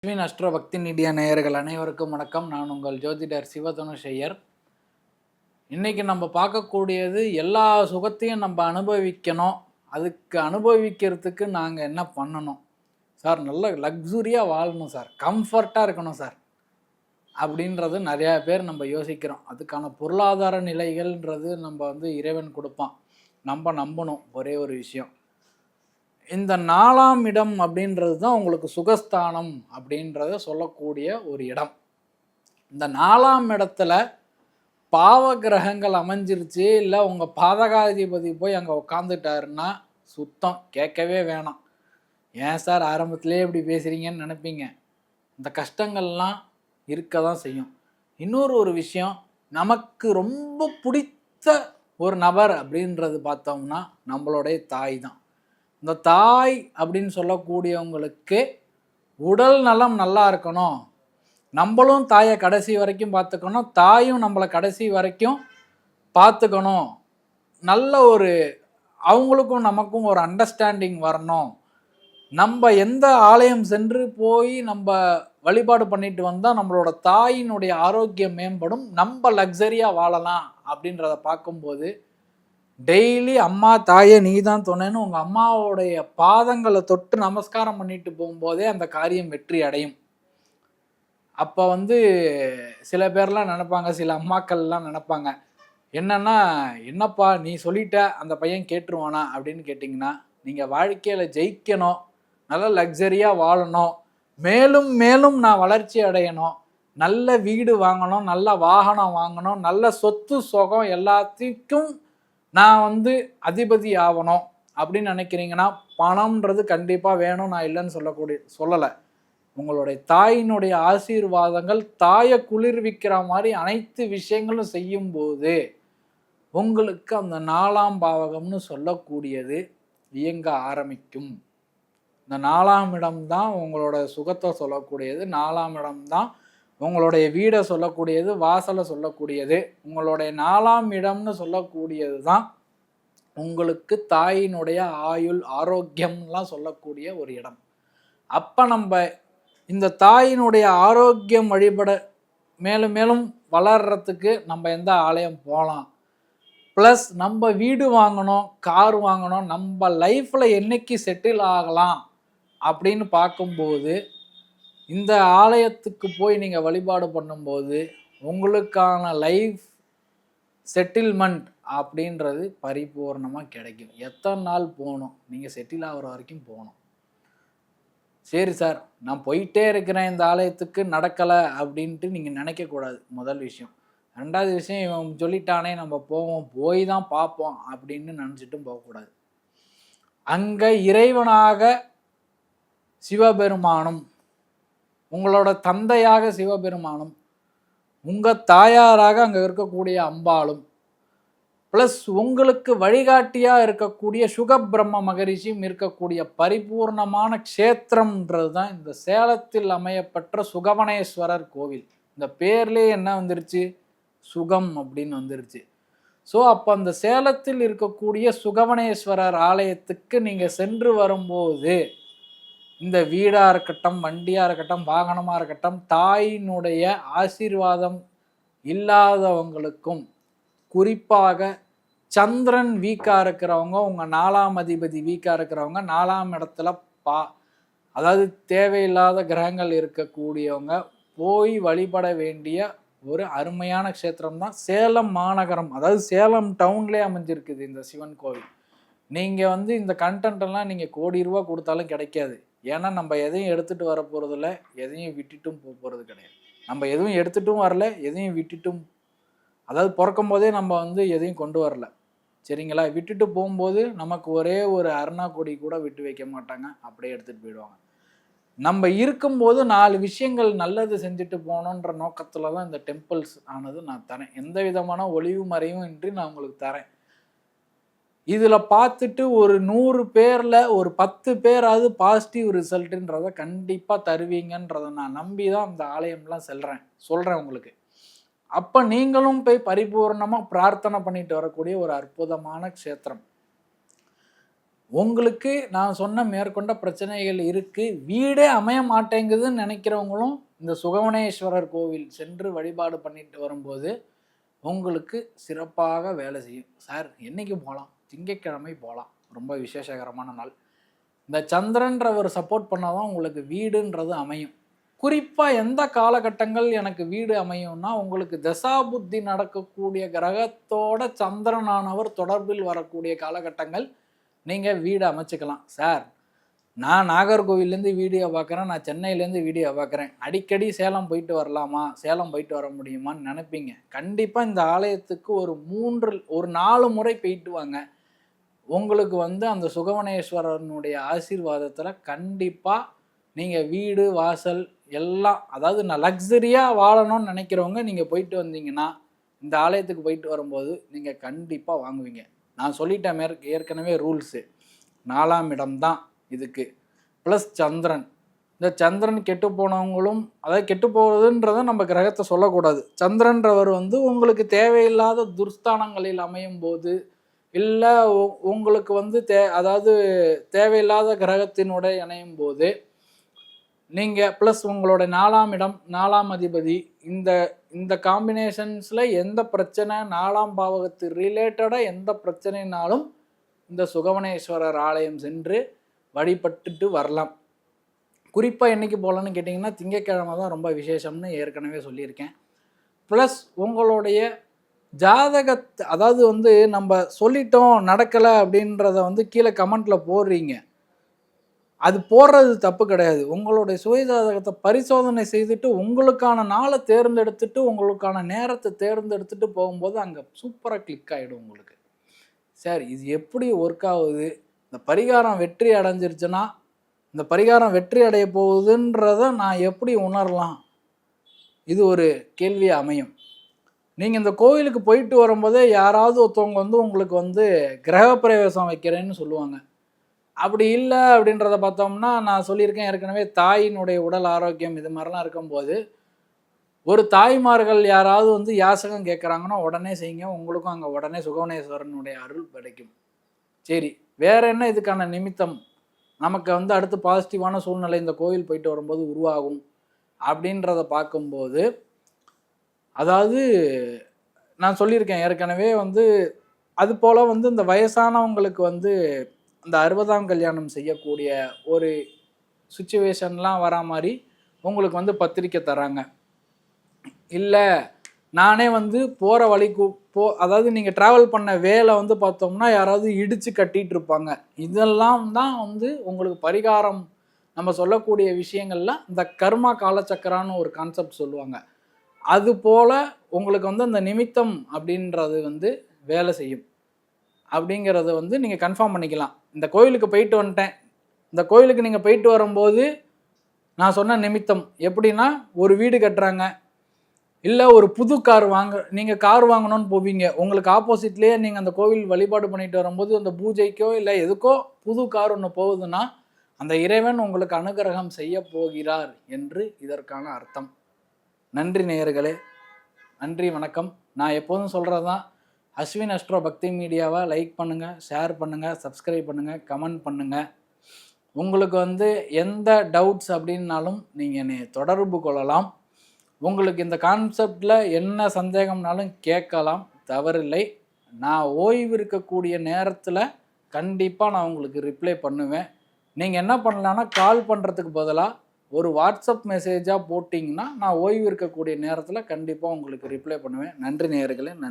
Astro பக்தி media நேயர்கள் அனைவருக்கும் வணக்கம். நான் உங்கள் ஜோதிடர் சிவதனுஷ் ஐயர். இன்னைக்கு நம்ம பார்க்கக்கூடியது எல்லா சுகத்தையும் நம்ம அனுபவிக்கணும். அதுக்கு அனுபவிக்கிறதுக்கு நாங்கள் என்ன பண்ணணும் சார்? நல்ல லக்ஸுரியாக வாழணும் சார், கம்ஃபர்ட்டாக இருக்கணும் சார் அப்படின்றது நிறையா பேர் நம்ம யோசிக்கிறோம். அதுக்கான பொருளாதார நிலைகள்ன்றது நம்ம இறைவன் கொடுப்பான். நம்ம நம்பணும் ஒரே ஒரு விஷயம். இந்த 4ஆம் இடம் அப்படின்றது தான் உங்களுக்கு சுகஸ்தானம் அப்படின்றத சொல்லக்கூடிய ஒரு இடம். இந்த 4ஆம் இடத்துல பாவ கிரகங்கள் அமைஞ்சிருச்சு, இல்லை உங்கள் பாதகாதிபதி போய் அங்கே உட்காந்துட்டாருன்னா சுத்தம் கேட்கவே வேணாம். ஏன் சார் ஆரம்பத்திலே இப்படி பேசுகிறீங்கன்னு நினைப்பீங்க. இந்த கஷ்டங்கள்லாம் இருக்க தான் செய்யும். இன்னொரு விஷயம், நமக்கு ரொம்ப பிடித்த ஒரு நபர் அப்படின்றது பார்த்தோம்னா நம்மளுடைய தாய் தான். இந்த தாய் அப்படின்னு சொல்லக்கூடியவங்களுக்கு உடல் நலம் நல்லா இருக்கணும், நம்மளும் தாயை கடைசி வரைக்கும் பார்த்துக்கணும், தாயும் நம்மளை கடைசி வரைக்கும் பார்த்துக்கணும், நல்ல ஒரு அவங்களுக்கும் நமக்கும் ஒரு அண்டர்ஸ்டாண்டிங் வரணும், நம்ம எந்த ஆலயம் சென்று போய் நம்ம வழிபாடு பண்ணிட்டு வந்தால் நம்மளோட தாயினுடைய ஆரோக்கியம் மேம்படும், நம்ம லக்ஸரியாக வாழலாம் அப்படின்றத பார்க்கும்போது டெய்லி அம்மா தாயே நீ தான் துணைன்னு உங்கள் அம்மாவோடைய பாதங்களை தொட்டு நமஸ்காரம் பண்ணிட்டு போகும்போதே அந்த காரியம் வெற்றி அடையும். அப்போ சில பேர்லாம் நினைப்பாங்க, சில அம்மாக்கள்லாம் நினைப்பாங்க, என்னன்னா என்னப்பா நீ சொல்லிட்ட அந்த பையன் கேட்டுருவானா அப்படின்னு கேட்டிங்கன்னா, நீங்கள் வாழ்க்கையில் ஜெயிக்கணும், நல்ல லக்ஸரியாக வாழணும், மேலும் மேலும் நான் வளர்ச்சி அடையணும், நல்ல வீடு வாங்கணும், நல்ல வாகனம் வாங்கணும், நல்ல சொத்து சுகம் எல்லாத்துக்கும் நான் அதிபதி ஆகணும் அப்படின்னு நினைக்கிறீங்கன்னா பணம்ன்றது கண்டிப்பாக வேணும், நான் இல்லைன்னு சொல்லலை. உங்களுடைய தாயினுடைய ஆசீர்வாதங்கள் தாயை குளிர்விக்கிற மாதிரி அனைத்து விஷயங்களும் செய்யும்போது உங்களுக்கு அந்த 4ஆம் பாவகம்னு சொல்லக்கூடியது இயங்க ஆரம்பிக்கும். இந்த 4ஆம் இடம்தான் உங்களோட சுகத்தை சொல்லக்கூடியது, 4ஆம் இடம்தான் உங்களுடைய வீடை சொல்லக்கூடியது, வாசலை சொல்லக்கூடியது. உங்களுடைய 4ஆம் இடம்னு சொல்லக்கூடியது தான் உங்களுக்கு தாயினுடைய ஆயுள் ஆரோக்கியம்லாம் சொல்லக்கூடிய ஒரு இடம். அப்போ நம்ம இந்த தாயினுடைய ஆரோக்கியம் வழிபட மேலும் மேலும் வளர்றதுக்கு நம்ம எந்த ஆலயம் போகலாம், ப்ளஸ் நம்ம வீடு வாங்கணும், கார் வாங்கணும், நம்ம லைஃப்பில் என்னைக்கு செட்டில் ஆகலாம் அப்படின்னு பார்க்கும்போது இந்த ஆலயத்துக்கு போய் நீங்கள் வழிபாடு பண்ணும்போது உங்களுக்கான லைஃப் செட்டில்மெண்ட் அப்படின்றது பரிபூர்ணமாக கிடைக்கும். எத்தனை நாள் போகணும், நீங்கள் செட்டில் ஆகிற வரைக்கும் போகணும். சரி சார் நான் போயிட்டே இருக்கிறேன் இந்த ஆலயத்துக்கு நடக்கலை அப்படின்ட்டு நீங்கள் நினைக்கக்கூடாது. முதல் விஷயம். ரெண்டாவது விஷயம், இவன் சொல்லிட்டானே நம்ம போவோம், போய் தான் பார்ப்போம் அப்படின்னு நினச்சிட்டும் போகக்கூடாது. அங்கே இறைவனாக சிவபெருமானும், உங்களோட தந்தையாக சிவபெருமானும், உங்கள் தாயாராக அங்கே இருக்கக்கூடிய அம்பாளும், ப்ளஸ் உங்களுக்கு வழிகாட்டியாக இருக்கக்கூடிய சுகபிரம்ம மகரிஷியும் இருக்கக்கூடிய பரிபூர்ணமான க்ஷேத்திரம்ன்றது தான் இந்த சேலத்தில் அமையப்பெற்ற சுகவனேஸ்வரர் கோவில். இந்த பேர்லேயே என்ன வந்துருச்சு, சுகம் அப்படின்னு வந்துருச்சு. ஸோ அப்போ அந்த சேலத்தில் இருக்கக்கூடிய சுகவனேஸ்வரர் ஆலயத்துக்கு நீங்கள் சென்று வரும்போது இந்த வீடாக இருக்கட்டும், வண்டியாக இருக்கட்டும், வாகனமாக இருக்கட்டும், தாயினுடைய ஆசீர்வாதம் இல்லாதவங்களுக்கும், குறிப்பாக சந்திரன் வீக்காக இருக்கிறவங்க, உங்கள் 4ஆம் அதிபதி வீக்காக இருக்கிறவங்க, 4ஆம் இடத்துல அதாவது தேவையில்லாத கிரகங்கள் இருக்கக்கூடியவங்க போய் வழிபட வேண்டிய ஒரு அருமையான க்ஷேத்திரம் தான் சேலம் மாநகரம். அதாவது சேலம் டவுன்லேயே அமைஞ்சிருக்குது இந்த சிவன் கோவில். நீங்கள் இந்த கண்டென்ட்டெல்லாம் நீங்கள் கோடி ரூபா கொடுத்தாலும் கிடைக்காது. ஏன்னா நம்ம எதையும் எடுத்துகிட்டு வர போகிறதில்ல, எதையும் விட்டுட்டும் போகிறது கிடையாது. நம்ம எதுவும் எடுத்துட்டும் வரல, எதையும் விட்டுட்டும், அதாவது பிறக்கும் போதே நம்ம எதையும் கொண்டு வரல, சரிங்களா? விட்டுட்டு போகும்போது நமக்கு ஒரே ஒரு அருணா கொடி கூட விட்டு வைக்க மாட்டாங்க, அப்படியே எடுத்துகிட்டு போயிடுவாங்க. நம்ம இருக்கும்போது 4 விஷயங்கள் நல்லது செஞ்சுட்டு போகணுன்ற நோக்கத்தில் தான் இந்த டெம்பிள்ஸ் ஆனது நான் தரேன். எந்த விதமான ஒளிவு மறைவும் இன்றி நான் உங்களுக்கு தரேன். இதில் பார்த்துட்டு ஒரு 100 பேரில் ஒரு 10 பேராவது பாசிட்டிவ் ரிசல்ட்டுன்றதை கண்டிப்பாக தருவீங்கன்றதை நான் நம்பி தான் அந்த ஆலயம்லாம் சொல்கிறேன் உங்களுக்கு. அப்போ நீங்களும் போய் பரிபூர்ணமாக பிரார்த்தனை பண்ணிட்டு வரக்கூடிய ஒரு அற்புதமான க்ஷேத்திரம். உங்களுக்கு நான் சொன்ன மேற்கொண்ட பிரச்சனைகள் இருக்குது, வீடே அமைய மாட்டேங்குதுன்னு நினைக்கிறவங்களும் இந்த சுகவனேஸ்வரர் கோவில் சென்று வழிபாடு பண்ணிட்டு வரும்போது உங்களுக்கு சிறப்பாக வேலை செய்யும். சார் என்னைக்கு போகலாம்? திங்கட்கிழமை போகலாம், ரொம்ப விசேஷகரமான நாள். இந்த சந்திரன்றவர் சப்போர்ட் பண்ணால் தான் உங்களுக்கு வீடுன்றது அமையும். குறிப்பாக எந்த காலகட்டங்கள் எனக்கு வீடு அமையும்னா, உங்களுக்கு தசாபுத்தி நடக்கக்கூடிய கிரகத்தோட சந்திரனானவர் தொடர்பில் வரக்கூடிய காலகட்டங்கள் நீங்கள் வீடு அமைச்சிக்கலாம். சார் நான் நாகர்கோவிலேருந்து வீடியோ பார்க்குறேன், நான் சென்னையிலேருந்து வீடியோ பார்க்குறேன், அடிக்கடி சேலம் போயிட்டு வரலாமா, சேலம் போயிட்டு வர முடியுமான்னு நினைப்பீங்க. கண்டிப்பாக இந்த ஆலயத்துக்கு ஒரு 4 முறை போயிட்டு வாங்க. உங்களுக்கு அந்த சுகவனேஸ்வரனுடைய ஆசீர்வாதத்தில் கண்டிப்பாக நீங்கள் வீடு வாசல் எல்லாம், அதாவது நான் லக்ஸரியாக வாழணும்னு நினைக்கிறவங்க நீங்கள் போயிட்டு வந்தீங்கன்னா, இந்த ஆலயத்துக்கு போயிட்டு வரும்போது நீங்கள் கண்டிப்பாக வாங்குவீங்க. நான் சொல்லிட்டேன் ஏற்கனவே ரூல்ஸு. 4ஆம் இடம் தான் இதுக்கு, ப்ளஸ் சந்திரன். இந்த சந்திரன் கெட்டு போனவங்களும், அதாவது கெட்டு போகிறதுன்றதை நம்ம கிரகத்தை சொல்லக்கூடாது. சந்திரன்றவர் உங்களுக்கு தேவையில்லாத துர்ஸ்தானங்களில் அமையும் போது, இல்லை உங்களுக்கு அதாவது தேவையில்லாத கிரகத்தினுடைய இணையும் போது, நீங்கள் ப்ளஸ் உங்களோட 4ஆம் இடம் 4ஆம் அதிபதி, இந்த காம்பினேஷன்ஸில் எந்த பிரச்சனை, 4ஆம் பாவகத்து ரிலேட்டடாக எந்த பிரச்சனைனாலும் இந்த சுகவனேஸ்வரர் ஆலயம் சென்று வழிபட்டுட்டு வரலாம். குறிப்பாக என்றைக்கு போகலான்னு கேட்டிங்கன்னா, திங்கட்கிழமை தான் ரொம்ப விசேஷம்னு ஏற்கனவே சொல்லியிருக்கேன். ப்ளஸ் உங்களுடைய ஜாதகத்தை, அதாவது நம்ம சொல்லிட்டோம் நடக்கலை அப்படின்றத கீழே கமெண்ட்டில் போடுறீங்க. அது போடுறது தப்பு கிடையாது. உங்களுடைய சுயஜாதகத்தை பரிசோதனை செய்துட்டு உங்களுக்கான நாளை தேர்ந்தெடுத்துட்டு உங்களுக்கான நேரத்தை தேர்ந்தெடுத்துட்டு போகும்போது அங்கே சூப்பராக கிளிக் ஆகிடும் உங்களுக்கு. சார் இது எப்படி ஒர்க் ஆகுது, இந்த பரிகாரம் வெற்றி அடைஞ்சிருச்சுன்னா இந்த பரிகாரம் வெற்றி அடைய போகுதுன்றதை நான் எப்படி உணரலாம்? இது ஒரு கேள்வியாக அமையும். நீங்கள் இந்த கோவிலுக்கு போயிட்டு வரும்போதே யாராவது ஒருத்தவங்க உங்களுக்கு கிரகப்பிரவேசம் வைக்கிறேன்னு சொல்லுவாங்க. அப்படி இல்லை அப்படின்றத பார்த்தோம்னா, நான் சொல்லியிருக்கேன் ஏற்கனவே, தாயினுடைய உடல் ஆரோக்கியம் இது மாதிரிலாம் இருக்கும்போது, ஒரு தாய்மார்கள் யாராவது யாசகம் கேட்குறாங்கன்னா உடனே செய்யுங்க. உங்களுக்கும் அங்கே உடனே சுகவனேஸ்வரனுடைய அருள் கிடைக்கும். சரி, வேற என்ன இதுக்கான நிமித்தம் நமக்கு அடுத்து பாசிட்டிவான சூழ்நிலை இந்த கோவில் போயிட்டு வரும்போது உருவாகும் அப்படின்றத பார்க்கும்போது, அதாவது நான் சொல்லியிருக்கேன் ஏற்கனவே அது போல் இந்த வயசானவங்களுக்கு அந்த 60ஆம் கல்யாணம் செய்யக்கூடிய ஒரு சுச்சுவேஷன்லாம் வரா மாதிரி உங்களுக்கு பத்திரிக்கை தராங்க. இல்லை நானே போகிற வழிக்கு அதாவது நீங்கள் ட்ராவல் பண்ண வேலை பார்த்தோம்னா யாராவது இடித்து கட்டிகிட்டு இருப்பாங்க. இதெல்லாம் தான் உங்களுக்கு பரிகாரம் நம்ம சொல்லக்கூடிய விஷயங்கள்லாம் இந்த கர்மா காலச்சக்கரான்னு ஒரு கான்செப்ட் சொல்லுவாங்க. அது போல் உங்களுக்கு அந்த நிமித்தம் அப்படின்றது வேலை செய்யும் அப்படிங்கிறத நீங்கள் கன்ஃபார்ம் பண்ணிக்கலாம். இந்த கோயிலுக்கு போயிட்டு வந்துட்டேன், இந்த கோயிலுக்கு நீங்கள் போயிட்டு வரும்போது நான் சொன்ன நிமித்தம் எப்படின்னா, ஒரு வீடு கட்டுறாங்க, இல்லை ஒரு புது கார் நீங்கள் கார் வாங்கணும்னு போவீங்க, உங்களுக்கு ஆப்போசிட்லேயே நீங்கள் அந்த கோவில் வழிபாடு பண்ணிட்டு வரும்போது அந்த பூஜைக்கோ இல்லை எதுக்கோ புது கார் ஒன்று போகுதுன்னா அந்த இறைவன் உங்களுக்கு அனுகிரகம் செய்ய போகிறார் என்று இதற்கான அர்த்தம். நன்றி நேயர்களே, நன்றி, வணக்கம். நான் எப்போதும் சொல்கிறது தான், அஸ்வின் அஸ்ட்ரோ பக்தி மீடியாவை லைக் பண்ணுங்கள், ஷேர் பண்ணுங்கள், சப்ஸ்கிரைப் பண்ணுங்கள், கமெண்ட் பண்ணுங்கள். உங்களுக்கு எந்த டவுட்ஸ் அப்படின்னாலும் நீங்கள் என்னை தொடர்பு கொள்ளலாம். உங்களுக்கு இந்த கான்செப்டில் என்ன சந்தேகம்னாலும் கேட்கலாம், தவறில்லை. நான் ஓய்வு இருக்கக்கூடிய நேரத்தில் கண்டிப்பாக நான் உங்களுக்கு ரிப்ளை பண்ணுவேன். நீங்கள் என்ன பண்ணலான்னா, கால் பண்ணுறதுக்கு பதிலாக ஒரு வாட்ஸ்அப் மெசேஜாக போட்டிங்கன்னா நான் ஓய்வு இருக்கக்கூடிய நேரத்தில் கண்டிப்பாக உங்களுக்கு ரிப்ளை பண்ணுவேன். நன்றி நேயர்களே.